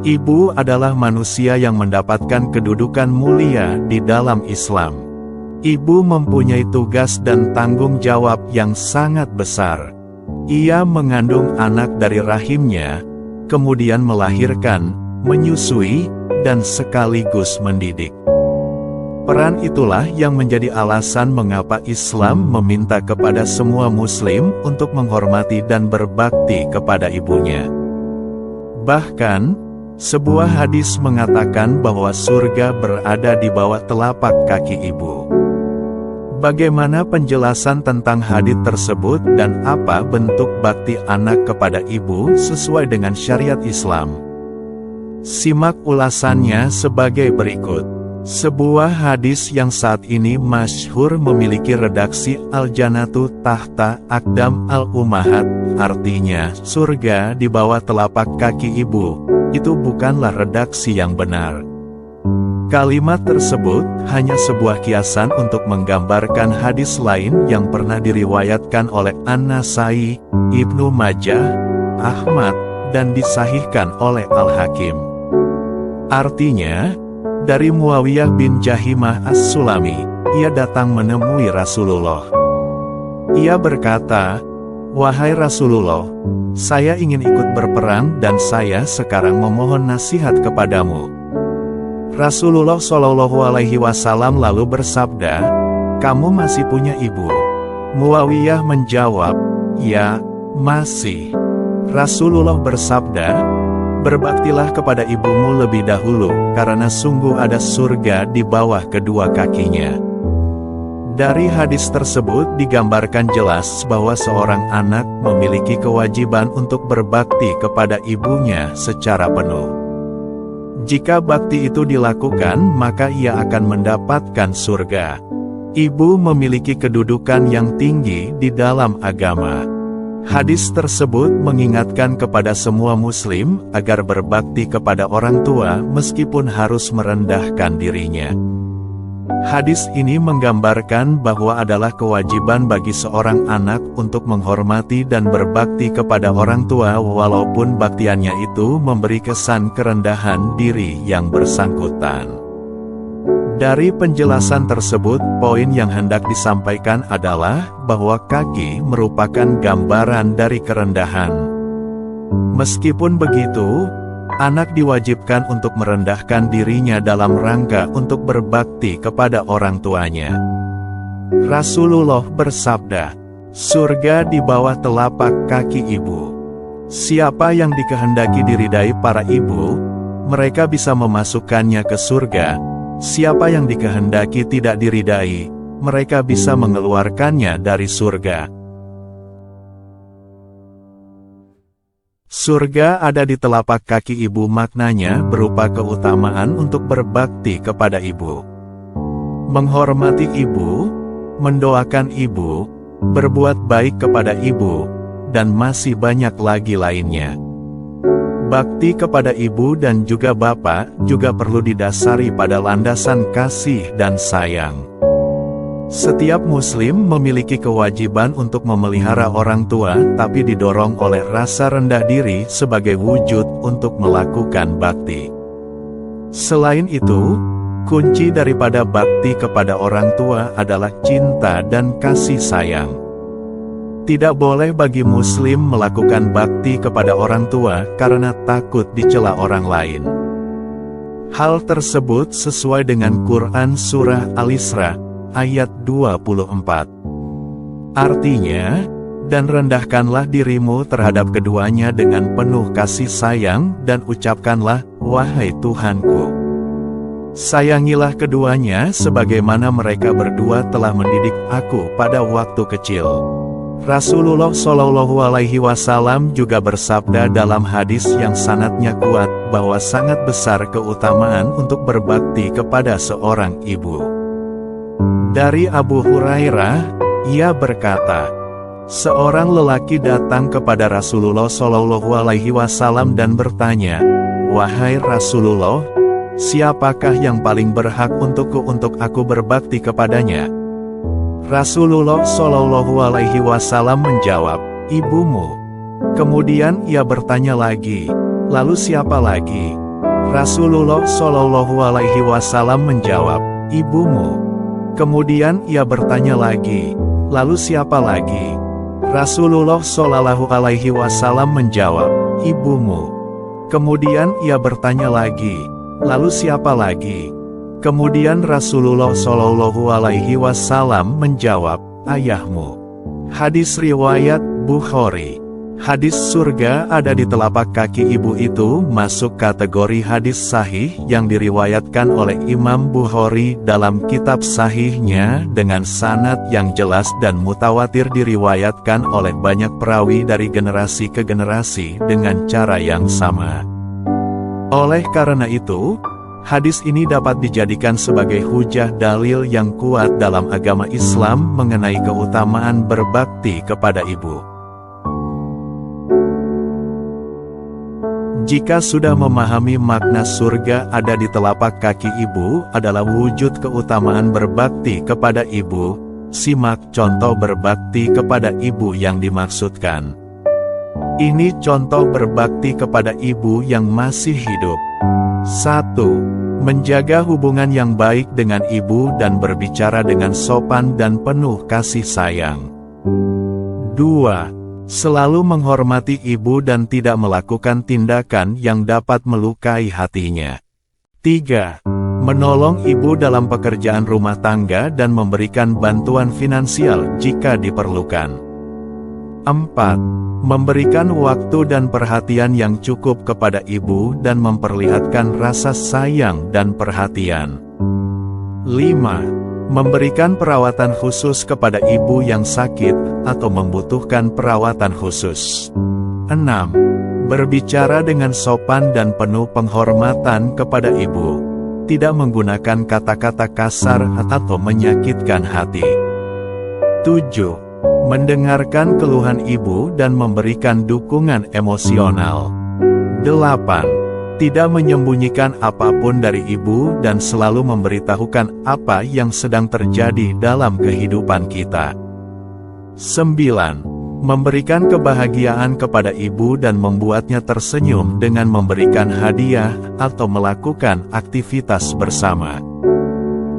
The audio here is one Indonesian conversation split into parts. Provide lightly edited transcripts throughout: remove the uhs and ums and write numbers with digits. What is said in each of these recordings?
Ibu adalah manusia yang mendapatkan kedudukan mulia di dalam Islam. Ibu mempunyai tugas dan tanggung jawab yang sangat besar. Ia mengandung anak dari rahimnya, kemudian melahirkan, menyusui, dan sekaligus mendidik. Peran itulah yang menjadi alasan mengapa Islam meminta kepada semua Muslim untuk menghormati dan berbakti kepada ibunya. Bahkan, sebuah hadis mengatakan bahwa surga berada di bawah telapak kaki ibu. Bagaimana penjelasan tentang hadis tersebut dan apa bentuk bakti anak kepada ibu sesuai dengan syariat Islam? Simak ulasannya sebagai berikut. Sebuah hadis yang saat ini masyhur memiliki redaksi Al-Jannatu tahta aqdam al-ummahat, artinya surga di bawah telapak kaki ibu. Itu bukanlah redaksi yang benar. Kalimat tersebut hanya sebuah kiasan untuk menggambarkan hadis lain yang pernah diriwayatkan oleh An-Nasai, Ibnu Majah, Ahmad, dan disahihkan oleh Al-Hakim. Artinya, dari Muawiyah bin Jahimah As-Sulami, ia datang menemui Rasulullah. Ia berkata, "Wahai Rasulullah, saya ingin ikut berperang dan saya sekarang memohon nasihat kepadamu." Rasulullah Shallallahu Alaihi Wasallam lalu bersabda, "Kamu masih punya ibu?" Muawiyah menjawab, "Ya, masih." Rasulullah bersabda, "Berbaktilah kepada ibumu lebih dahulu, karena sungguh ada surga di bawah kedua kakinya." Dari hadis tersebut digambarkan jelas bahwa seorang anak memiliki kewajiban untuk berbakti kepada ibunya secara penuh. Jika bakti itu dilakukan, maka ia akan mendapatkan surga. Ibu memiliki kedudukan yang tinggi di dalam agama. Hadis tersebut mengingatkan kepada semua Muslim agar berbakti kepada orang tua meskipun harus merendahkan dirinya. Hadis ini menggambarkan bahwa adalah kewajiban bagi seorang anak untuk menghormati dan berbakti kepada orang tua walaupun baktiannya itu memberi kesan kerendahan diri yang bersangkutan. Dari penjelasan tersebut, poin yang hendak disampaikan adalah bahwa kaki merupakan gambaran dari kerendahan. Meskipun begitu, anak diwajibkan untuk merendahkan dirinya dalam rangka untuk berbakti kepada orang tuanya. Rasulullah bersabda, "Surga di bawah telapak kaki ibu." Siapa yang dikehendaki diridai para ibu, mereka bisa memasukkannya ke surga. Siapa yang dikehendaki tidak diridai, mereka bisa mengeluarkannya dari surga. Surga ada di telapak kaki ibu, maknanya berupa keutamaan untuk berbakti kepada ibu. Menghormati ibu, mendoakan ibu, berbuat baik kepada ibu, dan masih banyak lagi lainnya. Bakti kepada ibu dan juga bapak juga perlu didasari pada landasan kasih dan sayang. Setiap Muslim memiliki kewajiban untuk memelihara orang tua, tapi didorong oleh rasa rendah diri sebagai wujud untuk melakukan bakti. Selain itu, kunci daripada bakti kepada orang tua adalah cinta dan kasih sayang. Tidak boleh bagi Muslim melakukan bakti kepada orang tua karena takut dicela orang lain. Hal tersebut sesuai dengan Quran Surah Al-Isra ayat 24. Artinya, dan rendahkanlah dirimu terhadap keduanya dengan penuh kasih sayang dan ucapkanlah, "Wahai Tuhanku." Sayangilah keduanya sebagaimana mereka berdua telah mendidik aku pada waktu kecil. Rasulullah Shallallahu Alaihi Wasallam juga bersabda dalam hadis yang sanadnya kuat bahwa sangat besar keutamaan untuk berbakti kepada seorang ibu. Dari Abu Hurairah, ia berkata, seorang lelaki datang kepada Rasulullah Shallallahu Alaihi Wasallam dan bertanya, "Wahai Rasulullah, siapakah yang paling berhak untuk aku berbakti kepadanya?" Rasulullah Shallallahu Alaihi Wasallam menjawab, "Ibumu." Kemudian ia bertanya lagi, "Lalu siapa lagi?" Rasulullah Shallallahu Alaihi Wasallam menjawab, "Ibumu." Kemudian ia bertanya lagi, "Lalu siapa lagi?" Rasulullah Shallallahu Alaihi Wasallam menjawab, "Ibumu." Kemudian ia bertanya lagi, "Lalu siapa lagi?" Kemudian Rasulullah Shallallahu Alaihi Wasallam menjawab, "Ayahmu." Hadis riwayat Bukhari. Hadis surga ada di telapak kaki ibu itu masuk kategori hadis sahih yang diriwayatkan oleh Imam Bukhari dalam kitab sahihnya dengan sanad yang jelas dan mutawatir, diriwayatkan oleh banyak perawi dari generasi ke generasi dengan cara yang sama. Oleh karena itu, hadis ini dapat dijadikan sebagai hujah dalil yang kuat dalam agama Islam mengenai keutamaan berbakti kepada ibu. Jika sudah memahami makna surga ada di telapak kaki ibu adalah wujud keutamaan berbakti kepada ibu, simak contoh berbakti kepada ibu yang dimaksudkan. Ini contoh berbakti kepada ibu yang masih hidup. 1. Menjaga hubungan yang baik dengan ibu dan berbicara dengan sopan dan penuh kasih sayang. 2. Selalu menghormati ibu dan tidak melakukan tindakan yang dapat melukai hatinya. 3. Menolong ibu dalam pekerjaan rumah tangga dan memberikan bantuan finansial jika diperlukan. 4. Memberikan waktu dan perhatian yang cukup kepada ibu dan memperlihatkan rasa sayang dan perhatian. 5. Memberikan perawatan khusus kepada ibu yang sakit atau membutuhkan perawatan khusus. 6. Berbicara dengan sopan dan penuh penghormatan kepada ibu. Tidak menggunakan kata-kata kasar atau menyakitkan hati. 7. Mendengarkan keluhan ibu dan memberikan dukungan emosional. 8. Tidak menyembunyikan apapun dari ibu dan selalu memberitahukan apa yang sedang terjadi dalam kehidupan kita. 9. Memberikan kebahagiaan kepada ibu dan membuatnya tersenyum dengan memberikan hadiah atau melakukan aktivitas bersama.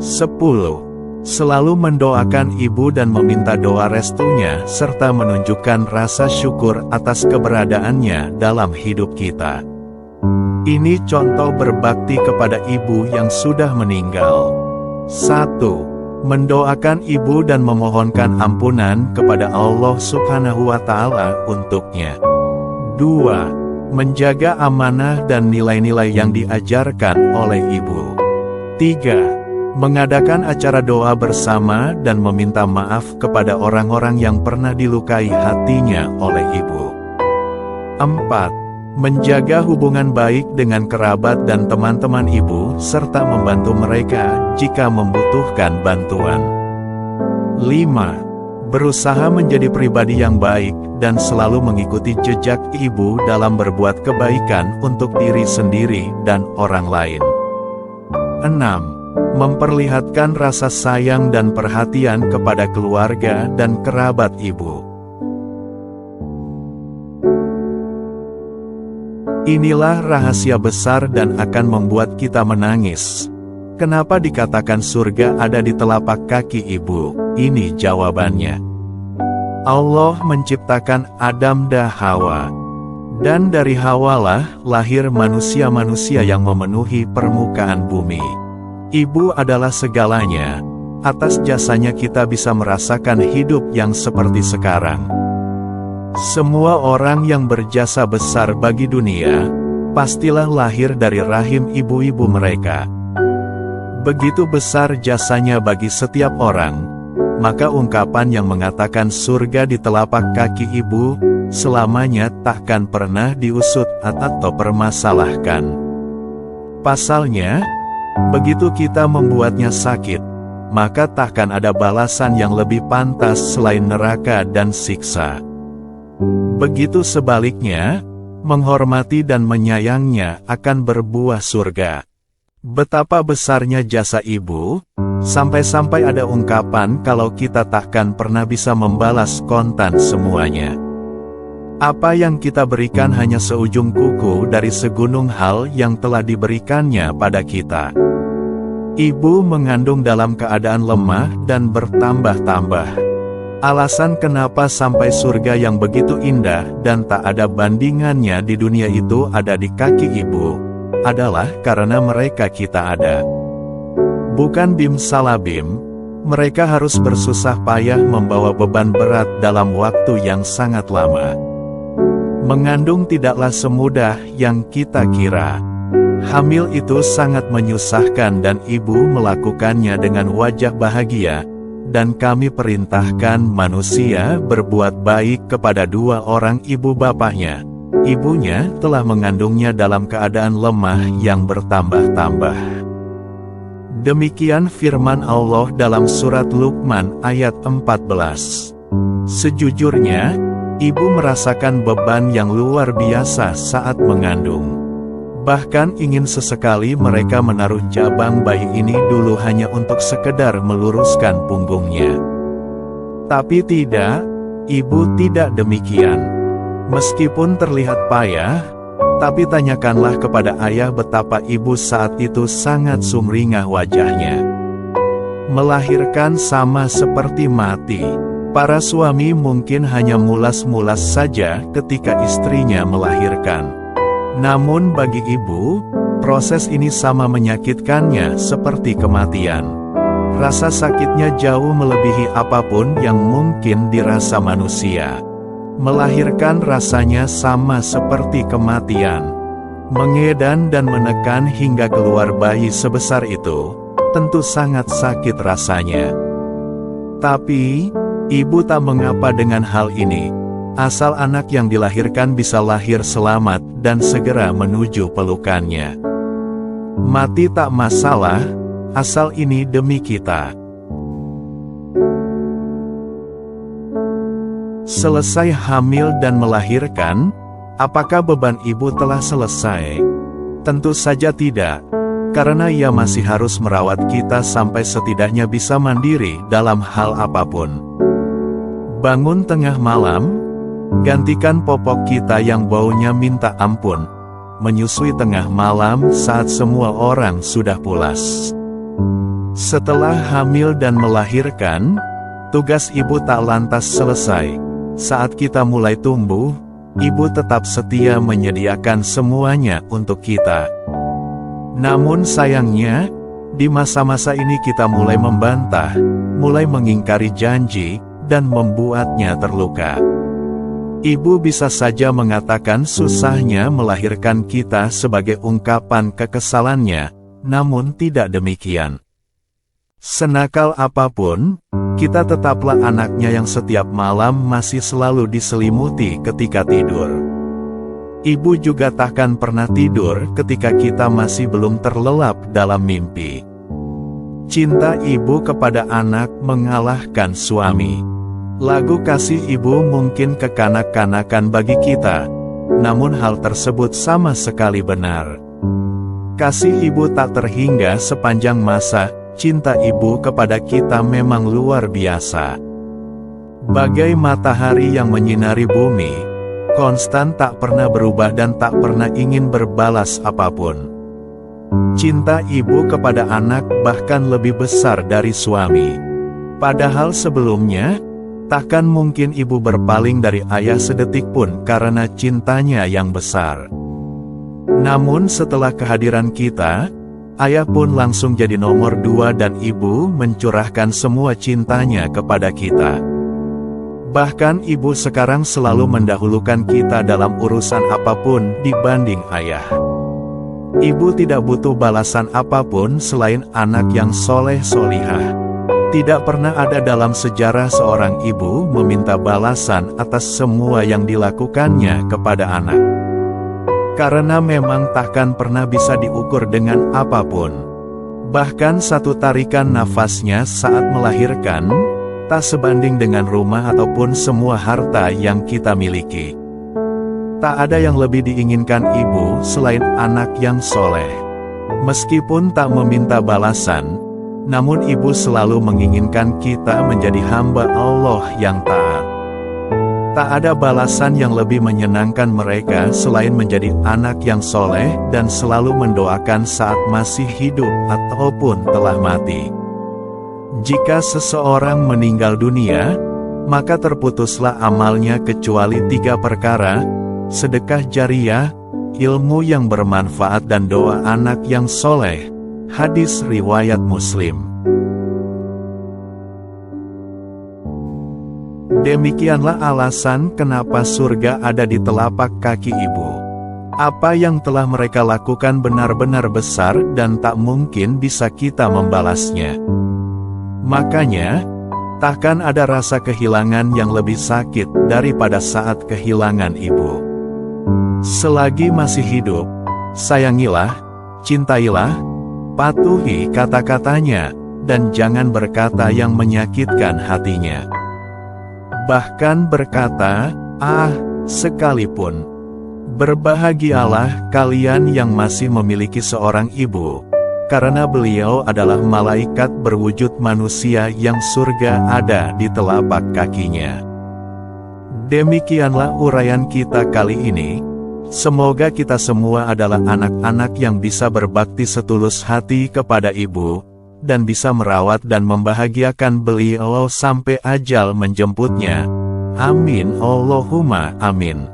10. Selalu mendoakan ibu dan meminta doa restunya serta menunjukkan rasa syukur atas keberadaannya dalam hidup kita. Ini contoh berbakti kepada ibu yang sudah meninggal. 1. Mendoakan ibu dan memohonkan ampunan kepada Allah Subhanahu wa Ta'ala untuknya. 2. Menjaga amanah dan nilai-nilai yang diajarkan oleh ibu. 3. Mengadakan acara doa bersama dan meminta maaf kepada orang-orang yang pernah dilukai hatinya oleh ibu. 4. Menjaga hubungan baik dengan kerabat dan teman-teman ibu, serta membantu mereka jika membutuhkan bantuan. 5. Berusaha menjadi pribadi yang baik, dan selalu mengikuti jejak ibu dalam berbuat kebaikan untuk diri sendiri dan orang lain. 6. Memperlihatkan rasa sayang dan perhatian kepada keluarga dan kerabat ibu. Inilah rahasia besar dan akan membuat kita menangis. Kenapa dikatakan surga ada di telapak kaki ibu? Ini jawabannya. Allah menciptakan Adam dan Hawa. Dan dari Hawalah lahir manusia-manusia yang memenuhi permukaan bumi. Ibu adalah segalanya. Atas jasanya kita bisa merasakan hidup yang seperti sekarang. Semua orang yang berjasa besar bagi dunia, pastilah lahir dari rahim ibu-ibu mereka. Begitu besar jasanya bagi setiap orang, maka ungkapan yang mengatakan surga di telapak kaki ibu, selamanya takkan pernah diusut atau permasalahkan. Pasalnya, begitu kita membuatnya sakit, maka takkan ada balasan yang lebih pantas selain neraka dan siksa. Begitu sebaliknya, menghormati dan menyayangnya akan berbuah surga. Betapa besarnya jasa ibu, sampai-sampai ada ungkapan kalau kita takkan pernah bisa membalas kontan semuanya. Apa yang kita berikan hanya seujung kuku dari segunung hal yang telah diberikannya pada kita. Ibu mengandung dalam keadaan lemah dan bertambah-tambah. Alasan kenapa sampai surga yang begitu indah dan tak ada bandingannya di dunia itu ada di kaki ibu, adalah karena mereka kita ada. Bukan bim-salabim, mereka harus bersusah payah membawa beban berat dalam waktu yang sangat lama. Mengandung tidaklah semudah yang kita kira. Hamil itu sangat menyusahkan dan ibu melakukannya dengan wajah bahagia, dan kami perintahkan manusia berbuat baik kepada dua orang ibu bapaknya. Ibunya telah mengandungnya dalam keadaan lemah yang bertambah-tambah. Demikian firman Allah dalam surat Luqman ayat 14. Sejujurnya, ibu merasakan beban yang luar biasa saat mengandung. Bahkan ingin sesekali mereka menaruh jabang bayi ini dulu hanya untuk sekedar meluruskan punggungnya. Tapi tidak, ibu tidak demikian. Meskipun terlihat payah, tapi tanyakanlah kepada ayah betapa ibu saat itu sangat sumringah wajahnya. Melahirkan sama seperti mati. Para suami mungkin hanya mulas-mulas saja ketika istrinya melahirkan. Namun bagi ibu, proses ini sama menyakitkannya seperti kematian. Rasa sakitnya jauh melebihi apapun yang mungkin dirasa manusia. Melahirkan rasanya sama seperti kematian. Mengedan dan menekan hingga keluar bayi sebesar itu, tentu sangat sakit rasanya. Tapi, ibu tak mengapa dengan hal ini, asal anak yang dilahirkan bisa lahir selamat dan segera menuju pelukannya. Mati tak masalah, asal ini demi kita. Selesai hamil dan melahirkan, apakah beban ibu telah selesai? Tentu saja tidak, karena ia masih harus merawat kita sampai setidaknya bisa mandiri dalam hal apapun. Bangun tengah malam, gantikan popok kita yang baunya minta ampun, menyusui tengah malam saat semua orang sudah pulas. Setelah hamil dan melahirkan, tugas ibu tak lantas selesai. Saat kita mulai tumbuh, ibu tetap setia menyediakan semuanya untuk kita. Namun sayangnya, di masa-masa ini kita mulai membantah, mulai mengingkari janji, dan membuatnya terluka. Ibu bisa saja mengatakan susahnya melahirkan kita sebagai ungkapan kekesalannya, namun tidak demikian. Senakal apapun, kita tetaplah anaknya yang setiap malam masih selalu diselimuti ketika tidur. Ibu juga takkan pernah tidur ketika kita masih belum terlelap dalam mimpi. Cinta ibu kepada anak mengalahkan suami. Lagu kasih ibu mungkin kekanak-kanakan bagi kita, namun hal tersebut sama sekali benar. Kasih ibu tak terhingga sepanjang masa. Cinta ibu kepada kita memang luar biasa. Bagai matahari yang menyinari bumi, konstan tak pernah berubah dan tak pernah ingin berbalas apapun. Cinta ibu kepada anak bahkan lebih besar dari suami. Padahal sebelumnya, takkan mungkin ibu berpaling dari ayah sedetik pun karena cintanya yang besar. Namun setelah kehadiran kita, ayah pun langsung jadi nomor 2 dan ibu mencurahkan semua cintanya kepada kita. Bahkan ibu sekarang selalu mendahulukan kita dalam urusan apapun dibanding ayah. Ibu tidak butuh balasan apapun selain anak yang soleh-solihah. Tidak pernah ada dalam sejarah seorang ibu meminta balasan atas semua yang dilakukannya kepada anak. Karena memang takkan pernah bisa diukur dengan apapun. Bahkan satu tarikan nafasnya saat melahirkan, tak sebanding dengan rumah ataupun semua harta yang kita miliki. Tak ada yang lebih diinginkan ibu selain anak yang soleh. Meskipun tak meminta balasan, namun ibu selalu menginginkan kita menjadi hamba Allah yang taat. Tak ada balasan yang lebih menyenangkan mereka selain menjadi anak yang soleh dan selalu mendoakan saat masih hidup ataupun telah mati. Jika seseorang meninggal dunia, maka terputuslah amalnya kecuali 3 perkara: sedekah jariyah, ilmu yang bermanfaat dan doa anak yang soleh. Hadis riwayat Muslim. Demikianlah alasan kenapa surga ada di telapak kaki ibu. Apa yang telah mereka lakukan benar-benar besar dan tak mungkin bisa kita membalasnya. Makanya, takkan ada rasa kehilangan yang lebih sakit daripada saat kehilangan ibu. Selagi masih hidup, sayangilah, cintailah, patuhi kata-katanya, dan jangan berkata yang menyakitkan hatinya. Bahkan berkata, sekalipun. Berbahagialah kalian yang masih memiliki seorang ibu, karena beliau adalah malaikat berwujud manusia yang surga ada di telapak kakinya. Demikianlah uraian kita kali ini. Semoga kita semua adalah anak-anak yang bisa berbakti setulus hati kepada ibu, dan bisa merawat dan membahagiakan beliau sampai ajal menjemputnya. Amin Allahumma amin.